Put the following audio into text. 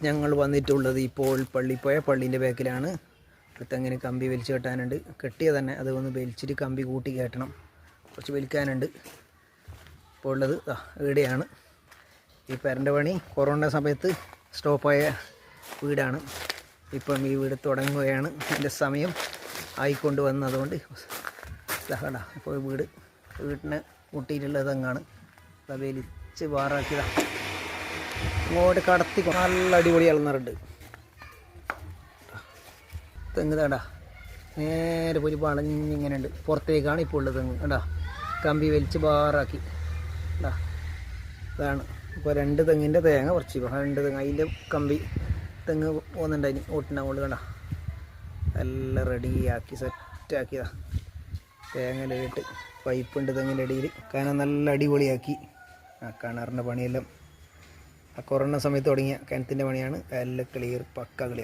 ഞങ്ങൾ വന്നിട്ടുള്ളത് ഇപ്പോൾ പള്ളീൻ്റെ ബാക്കിലാണ്. അടുത്തങ്ങനെ കമ്പി വലിച്ചു കെട്ടാനുണ്ട്. കെട്ടിയ തന്നെ അത് ഒന്ന് വലിച്ചിട്ട് കമ്പി കൂട്ടി കയറ്റണം. കുറച്ച് വലിക്കാനുണ്ട്. ഇപ്പോൾ ഉള്ളത് ഇവിടെയാണ്. ഈ പെരൻ്റെ പണി കൊറോണ സമയത്ത് സ്റ്റോപ്പായ വീടാണ്. ഇപ്പം ഈ വീട് തുടങ്ങുകയാണ്. അതിൻ്റെ സമയം ആയിക്കൊണ്ട് വന്നതുകൊണ്ട് കടാ ഇപ്പോൾ വീട്ടിനെ കൂട്ടിയിട്ടുള്ളത് അങ്ങാണ്. വലിച്ച് വാറാക്കിയതാണ്. ഇങ്ങോട്ട് കടത്തി നല്ല അടിപൊളി ഇളന്നറുണ്ട്. തെങ്ങ് തേടാ നേരെ പോയി വളഞ്ഞിങ്ങനെ ഉണ്ട്. പുറത്തേക്കാണ് ഇപ്പോൾ ഉള്ളത് തെങ്ങ്. കേട്ടാ കമ്പി വലിച്ച് ബാറാക്കി. കേട്ടാ ഇതാണ് ഇപ്പോൾ 2 തെങ്ങിൻ്റെ തേങ്ങ കുറച്ച് 2 തെങ്ങ് അതിൻ്റെ കമ്പി തെങ്ങ് പോകുന്നുണ്ടായിന് ഓട്ടിനാവുള്ളൂ. കണ്ടാ എല്ലാം റെഡിയാക്കി സെറ്റാക്കിയതാ. തേങ്ങയിലിട്ട് പൈപ്പുണ്ട് തെങ്ങിൻ്റെ അടിയിൽ. കാരണം നല്ല അടിപൊളിയാക്കി. കിണറിൻ്റെ പണിയെല്ലാം കൊറോണ സമയത്ത് തുടങ്ങിയ കിണറ്റിൻ്റെ പണിയാണ്. എല്ലാം ക്ലിയർ പക്ക ക്ലിയർ.